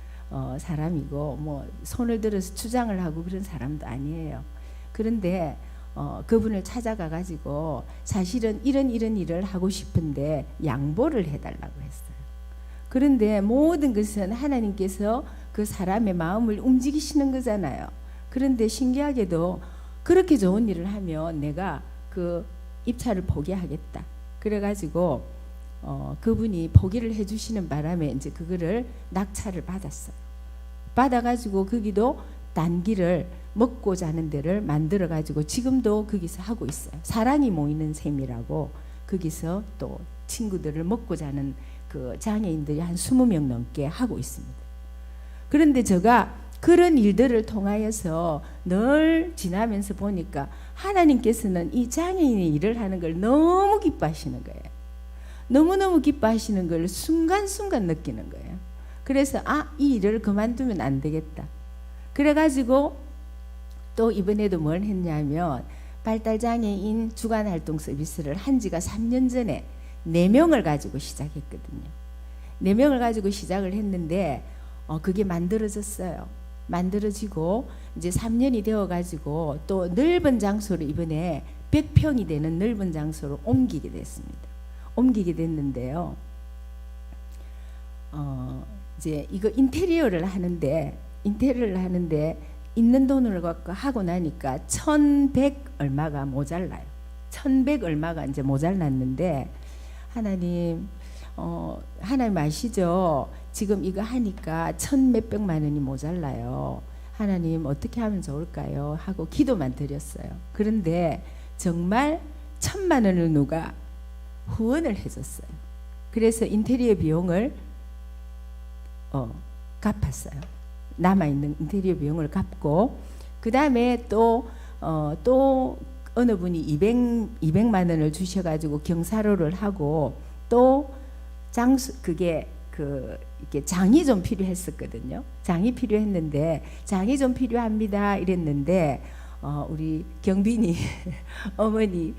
사람이고 뭐 손을 들어서 주장을 하고 그런 사람도 아니에요. 그런데 그분을 찾아가가지고 사실은 이런 일을 하고 싶은데 양보를 해달라고 했어요. 그런데 모든 것은 하나님께서 그 사람의 마음을 움직이시는 거잖아요. 그런데 신기하게도 그렇게 좋은 일을 하면 내가 그 입찰을 포기하겠다. 그래가지고 그분이 포기를 해주시는 바람에 이제 그거를 낙찰을 받았어요. 받아가지고 거기도 단기를 먹고 자는 데를 만들어가지고 지금도 거기서 하고 있어요. 사랑이 모이는 셈이라고 거기서 또 친구들을 먹고 자는 그 장애인들이 한 20명 넘게 하고 있습니다. 그런데 제가 그런 일들을 통하여서 늘 지나면서 보니까 하나님께서는 이 장애인의 일을 하는 걸 너무 기뻐하시는 거예요. 너무너무 기뻐하시는 걸 순간순간 느끼는 거예요. 그래서 이 일을 그만두면 안 되겠다. 그래가지고 또 이번에도 뭘 했냐면 발달장애인 주간활동 서비스를 한 지가 3년 전에 4명을 가지고 시작했거든요. 4명을 가지고 시작을 했는데 그게 만들어졌어요. 만들어지고 이제 3년이 되어 가지고 또 넓은 장소로 이번에 100평이 되는 넓은 장소로 옮기게 됐습니다. 옮기게 됐는데요. 이제 이거 인테리어를 하는데 있는 돈을 갖고 하고 나니까 1,100 얼마가 모자라요. 1,100 얼마가 이제 모자랐는데 하나님 아시죠? 지금 이거 하니까 1,몇백만 원이 모자라요. 하나님 어떻게 하면 좋을까요? 하고 기도만 드렸어요. 그런데 정말 1,000만 원을 누가 후원을 해줬어요. 그래서 인테리어 비용을 갚았어요. 남아있는 인테리어 비용을 갚고 그 다음에 또 어느 분이 200만 원을 주셔가지고 경사로를 하고 또 그게 이렇게 장이 좀 필요했었거든요. 장이 필요했는데 장이 좀 필요합니다 이랬는데 우리 경빈이 어머니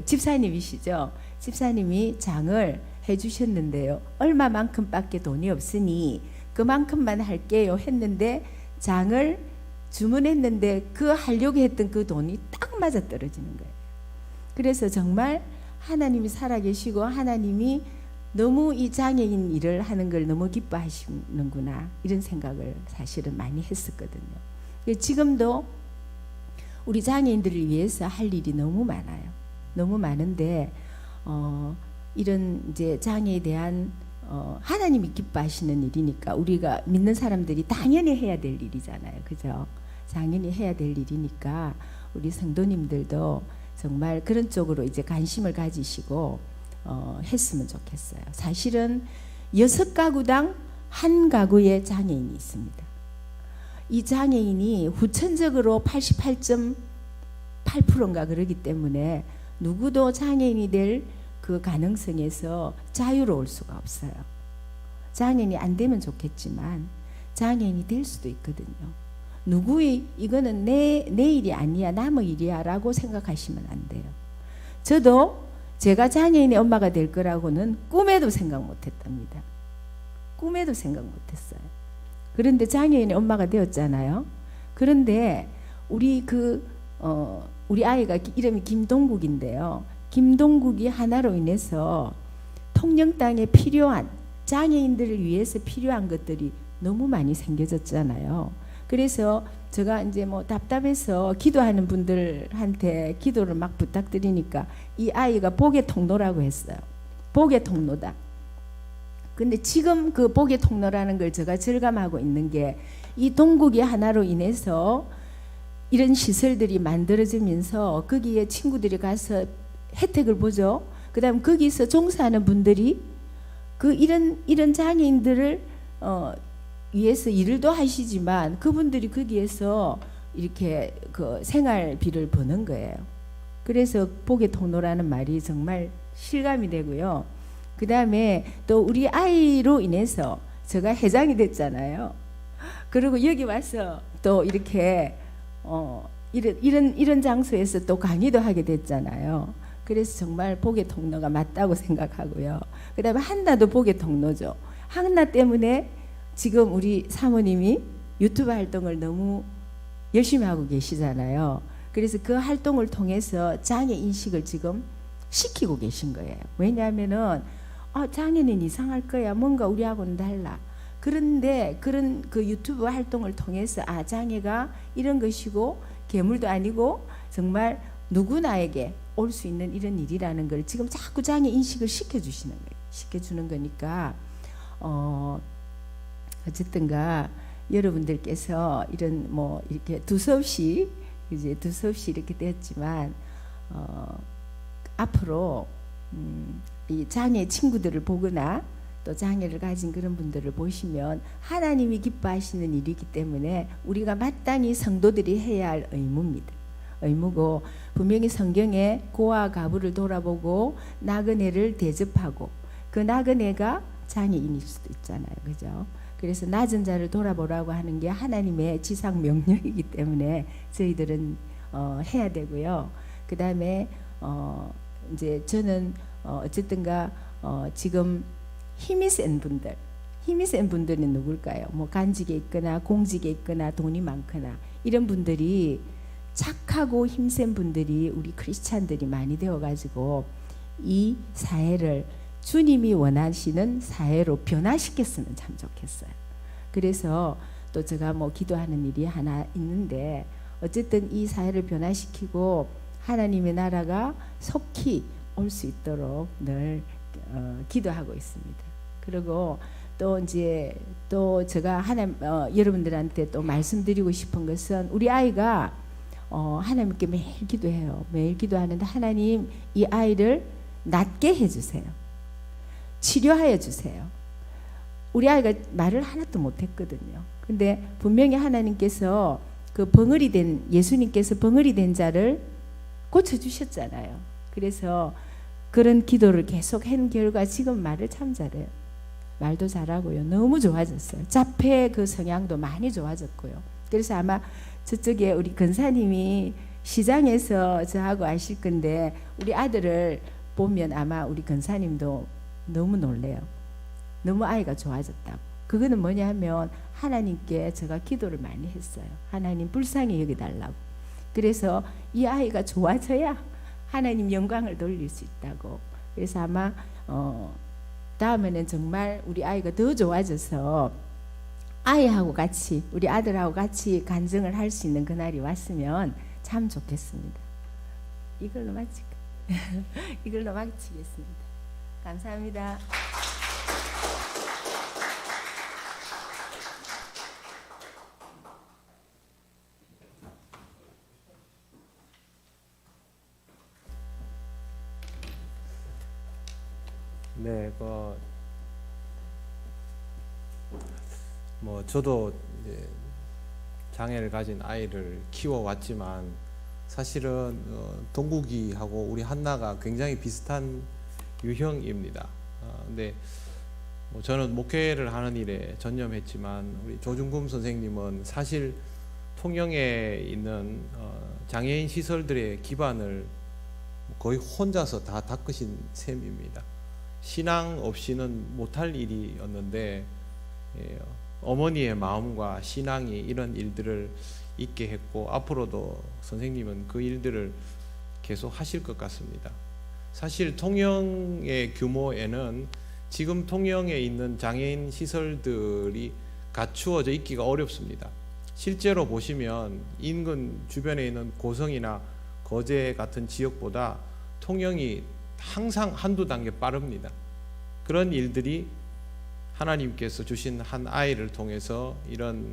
집사님이시죠. 집사님이 장을 해주셨는데요. 얼마만큼밖에 돈이 없으니 그만큼만 할게요 했는데 장을 주문했는데 하려고 했던 그 돈이 딱 맞아 떨어지는 거예요. 그래서 정말 하나님이 살아계시고 하나님이 너무 이 장애인 일을 하는 걸 너무 기뻐하시는구나 이런 생각을 사실은 많이 했었거든요. 지금도 우리 장애인들을 위해서 할 일이 너무 많아요. 너무 많은데 이런 이제 장애에 대한 하나님이 기뻐하시는 일이니까 우리가 믿는 사람들이 당연히 해야 될 일이잖아요. 그죠? 당연히 해야 될 일이니까 우리 성도님들도 정말 그런 쪽으로 이제 관심을 가지시고 했으면 좋겠어요. 사실은 6가구당 1가구에 장애인이 있습니다. 이 장애인이 후천적으로 88.8%인가 그러기 때문에 누구도 장애인이 될 그 가능성에서 자유로울 수가 없어요. 장애인이 안 되면 좋겠지만 장애인이 될 수도 있거든요. 이거는 내 일이 아니야 남의 일이야 라고 생각하시면 안 돼요. 저도 제가 장애인의 엄마가 될 거라고는 꿈에도 생각 못했답니다. 꿈에도 생각 못했어요. 그런데 장애인의 엄마가 되었잖아요. 그런데 우리 아이가 이름이 김동국인데요. 김동국이 하나로 인해서 통영 땅에 필요한 장애인들을 위해서 필요한 것들이 너무 많이 생겨졌잖아요. 그래서 제가 이제 답답해서 기도하는 분들한테 기도를 막 부탁드리니까 이 아이가 복의 통로라고 했어요. 복의 통로다. 근데 지금 그 복의 통로라는 걸 제가 절감하고 있는 게 이 동국이 하나로 인해서 이런 시설들이 만들어지면서 거기에 친구들이 가서 혜택을 보죠. 그다음 거기서 종사하는 분들이 이런 장애인들을 위해서 일도 하시지만 그분들이 거기에서 이렇게 생활비를 버는 거예요. 그래서 복의 통로라는 말이 정말 실감이 되고요. 그 다음에 또 우리 아이로 인해서 제가 회장이 됐잖아요. 그리고 여기 와서 또 이렇게 이런 장소에서 또 강의도 하게 됐잖아요. 그래서 정말 복의 통로가 맞다고 생각하고요. 그 다음에 한나도 복의 통로죠. 한나 때문에 지금 우리 사모님이 유튜브 활동을 너무 열심히 하고 계시잖아요. 그래서 그 활동을 통해서 장애 인식을 지금 시키고 계신 거예요. 왜냐하면은 장애는 이상할 거야. 뭔가 우리하고는 달라. 그런데 그런 그 유튜브 활동을 통해서 장애가 이런 것이고 괴물도 아니고 정말 누구나에게 올 수 있는 이런 일이라는 걸 지금 자꾸 장애 인식을 시켜주시는 거예요. 시켜주는 거니까 어쨌든가 여러분들께서 이런 이렇게 두서없이 이렇게 되었지만 앞으로 이 장애 친구들을 보거나 또 장애를 가진 그런 분들을 보시면 하나님이 기뻐하시는 일이기 때문에 우리가 마땅히 성도들이 해야 할 의무고 분명히 성경에 고아 가부를 돌아보고 나그네를 대접하고 그 나그네가 장애인일 수도 있잖아요. 그죠? 그래서 낮은 자를 돌아보라고 하는 게 하나님의 지상 명령이기 때문에 저희들은 해야 되고요. 그 다음에 이제 저는 어쨌든가 지금 힘이 센 분들은 누굴까요? 뭐 간직에 있거나 공직에 있거나 돈이 많거나 이런 분들이 착하고 힘센 분들이 우리 크리스찬들이 많이 되어가지고 이 사회를 주님이 원하시는 사회로 변화시켰으면 참 좋겠어요. 그래서 또 제가 뭐 기도하는 일이 하나 있는데 어쨌든 이 사회를 변화시키고 하나님의 나라가 속히 올 수 있도록 늘 기도하고 있습니다. 그리고 또 이제 또 제가 여러분들한테 또 말씀드리고 싶은 것은 우리 아이가 하나님께 매일 기도해요. 매일 기도하는데 하나님 이 아이를 낫게 해주세요. 치료하여 주세요. 우리 아이가 말을 하나도 못했거든요. 근데 분명히 하나님께서 그 예수님께서 벙어리 된 자를 고쳐주셨잖아요. 그래서 그런 기도를 계속 한 결과 지금 말을 참 잘해요. 말도 잘하고요. 너무 좋아졌어요. 자폐 그 성향도 많이 좋아졌고요. 그래서 아마 저쪽에 우리 근사님이 시장에서 저하고 아실 건데 우리 아들을 보면 아마 우리 근사님도 너무 놀래요. 너무 아이가 좋아졌다고. 그거는 뭐냐 하면 하나님께 제가 기도를 많이 했어요. 하나님 불쌍히 여기달라고. 그래서 이 아이가 좋아져야 하나님 영광을 돌릴 수 있다고. 그래서 아마 다음에는 정말 우리 아이가 더 좋아져서 아이하고 같이 우리 아들하고 같이 간증을 할 수 있는 그날이 왔으면 참 좋겠습니다. 이걸로 마치겠습니다. 감사합니다. 네, 저도 이제 장애를 가진 아이를 키워왔지만 사실은 동국이하고 우리 한나가 굉장히 비슷한 유형입니다. 근데 저는 목회를 하는 일에 전념했지만 우리 조중금 선생님은 사실 통영에 있는 장애인 시설들의 기반을 거의 혼자서 다 닦으신 셈입니다. 신앙 없이는 못할 일이었는데 어머니의 마음과 신앙이 이런 일들을 있게 했고 앞으로도 선생님은 그 일들을 계속 하실 것 같습니다. 사실 통영의 규모에는 지금 통영에 있는 장애인 시설들이 갖추어져 있기가 어렵습니다. 실제로 보시면 인근 주변에 있는 고성이나 거제 같은 지역보다 통영이 항상 한두 단계 빠릅니다. 그런 일들이 하나님께서 주신 한 아이를 통해서 이런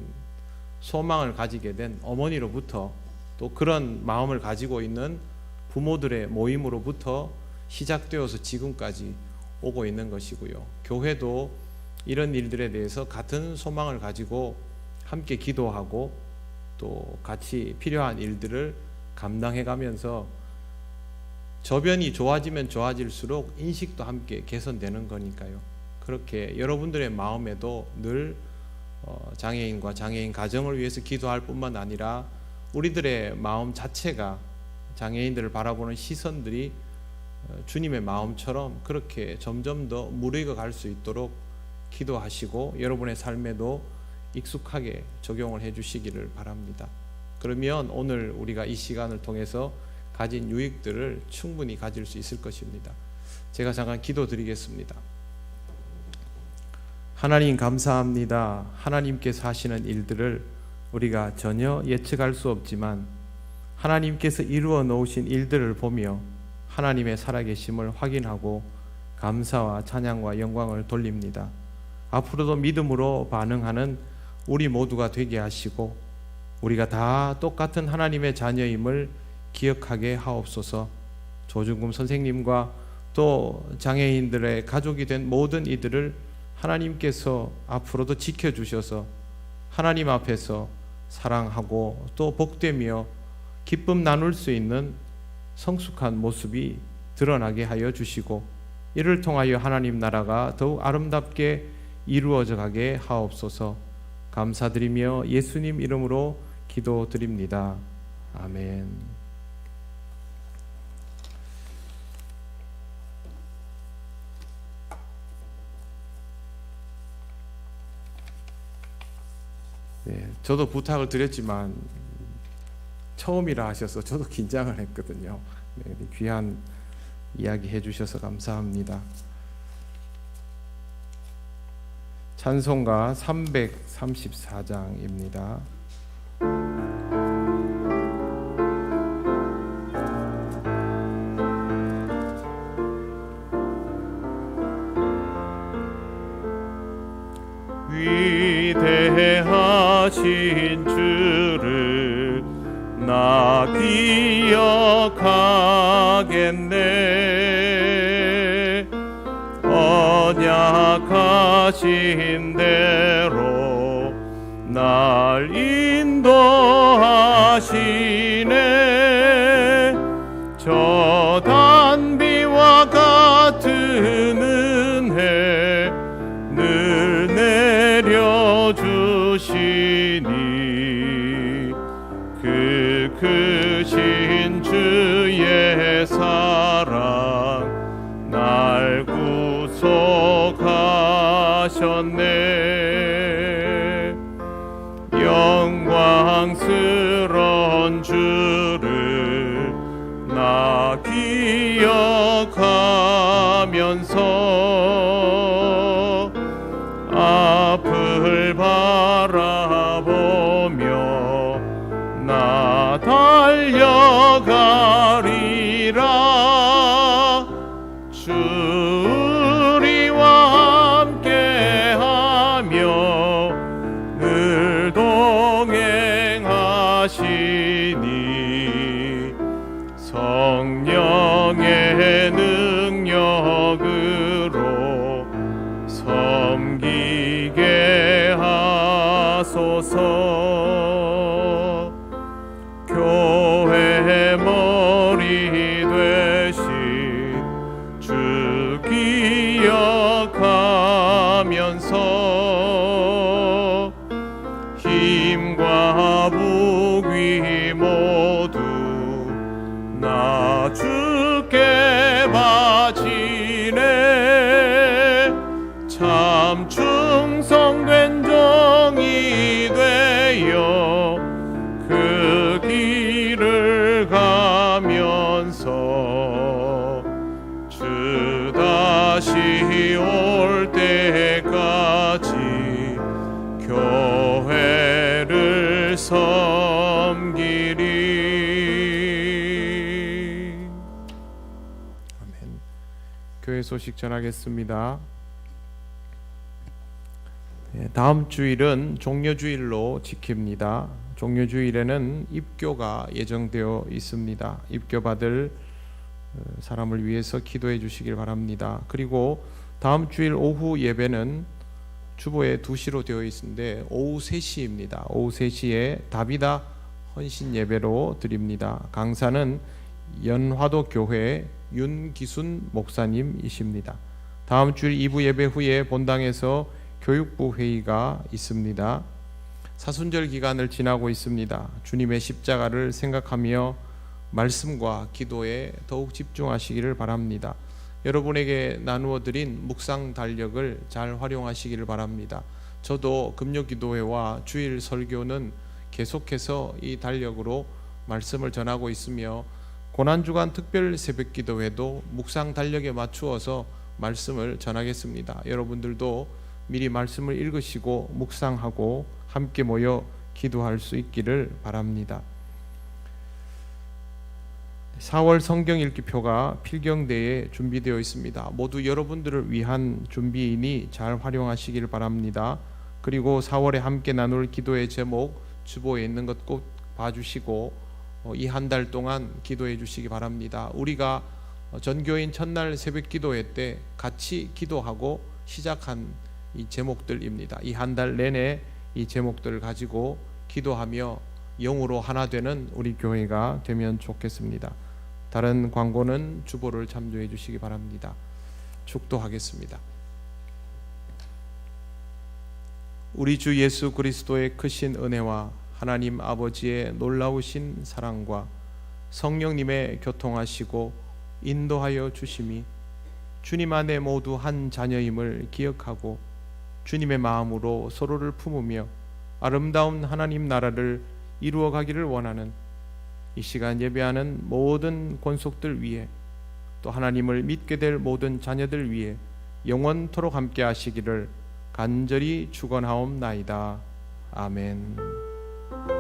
소망을 가지게 된 어머니로부터 또 그런 마음을 가지고 있는 부모들의 모임으로부터 시작되어서 지금까지 오고 있는 것이고요. 교회도 이런 일들에 대해서 같은 소망을 가지고 함께 기도하고 또 같이 필요한 일들을 감당해 가면서 저변이 좋아지면 좋아질수록 인식도 함께 개선되는 거니까요. 그렇게 여러분들의 마음에도 늘 장애인과 장애인 가정을 위해서 기도할 뿐만 아니라 우리들의 마음 자체가 장애인들을 바라보는 시선들이 주님의 마음처럼 그렇게 점점 더 무르익어 갈 수 있도록 기도하시고 여러분의 삶에도 익숙하게 적용을 해 주시기를 바랍니다. 그러면 오늘 우리가 이 시간을 통해서 가진 유익들을 충분히 가질 수 있을 것입니다. 제가 잠깐 기도드리겠습니다. 하나님 감사합니다. 하나님께서 하시는 일들을 우리가 전혀 예측할 수 없지만 하나님께서 이루어 놓으신 일들을 보며 하나님의 살아계심을 확인하고 감사와 찬양과 영광을 돌립니다. 앞으로도 믿음으로 반응하는 우리 모두가 되게 하시고 우리가 다 똑같은 하나님의 자녀임을 기억하게 하옵소서. 조중금 선생님과 또 장애인들의 가족이 된 모든 이들을 하나님께서 앞으로도 지켜주셔서 하나님 앞에서 사랑하고 또 복되며 기쁨 나눌 수 있는 성숙한 모습이 드러나게 하여 주시고 이를 통하여 하나님 나라가 더욱 아름답게 이루어져 가게 하옵소서. 감사드리며 예수님 이름으로 기도드립니다. 아멘. 저도 부탁을 드렸지만 처음이라 하셔서 저도 긴장을 했거든요. 귀한 이야기 해주셔서 감사합니다. 찬송가 334장입니다. 위대하신 주를 나 기억하겠네. 언약하신 대로 날 인도하시네. 저 단비와 같은 은혜 늘 내려주시니 그 크신 주의 사랑 날 구속하셨네. 영광스러운 주를 나 기억하면서 앞을 바라보며 나 달려가리라. 주 우리와 함께하며 늘 동행하시니 성령의 능력으로 섬기게 하소서. 교회의 머리 되신 주 기억하면서 힘과 부귀 모두 나 주께 바치네. 참 충성된 종이 되어 그 길을 가면서 주 다시 올 때까지 교회를 섬기리. 아멘. 교회 소식 전하겠습니다. 다음 주일은 종려주일로 지킵니다. 종려주일에는 입교가 예정되어 있습니다. 입교받을 사람을 위해서 기도해 주시길 바랍니다. 그리고 다음 주일 오후 예배는 주보에 2시로 되어 있는데 오후 3시입니다. 오후 3시에 다비다 헌신 예배로 드립니다. 강사는 연화도 교회 윤기순 목사님이십니다. 다음 주일 2부 예배 후에 본당에서 교육부 회의가 있습니다. 사순절 기간을 지나고 있습니다. 주님의 십자가를 생각하며 말씀과 기도에 더욱 집중하시기를 바랍니다. 여러분에게 나누어 드린 묵상 달력을 잘 활용하시기를 바랍니다. 저도 금요기도회와 주일 설교는 계속해서 이 달력으로 말씀을 전하고 있으며 고난주간 특별 새벽기도회도 묵상 달력에 맞추어서 말씀을 전하겠습니다. 여러분들도 미리 말씀을 읽으시고 묵상하고 함께 모여 기도할 수 있기를 바랍니다. 4월 성경 읽기표가 필경대에 준비되어 있습니다. 모두 여러분들을 위한 준비이니 잘 활용하시길 바랍니다. 그리고 4월에 함께 나눌 기도의 제목 주보에 있는 것 꼭 봐주시고 이 한 달 동안 기도해 주시기 바랍니다. 우리가 전교인 첫날 새벽 기도회 때 같이 기도하고 시작한 이 제목들입니다. 이 한 달 내내 이 제목들을 가지고 기도하며 영으로 하나 되는 우리 교회가 되면 좋겠습니다. 다른 광고는 주보를 참조해 주시기 바랍니다. 축도하겠습니다. 우리 주 예수 그리스도의 크신 은혜와 하나님 아버지의 놀라우신 사랑과 성령님의 교통하시고 인도하여 주심이 주님 안에 모두 한 자녀임을 기억하고 주님의 마음으로 서로를 품으며 아름다운 하나님 나라를 이루어 가기를 원하는 이 시간 예배하는 모든 권속들 위해 또 하나님을 믿게 될 모든 자녀들 위해 영원토록 함께 하시기를 간절히 축원하옵나이다. 아멘.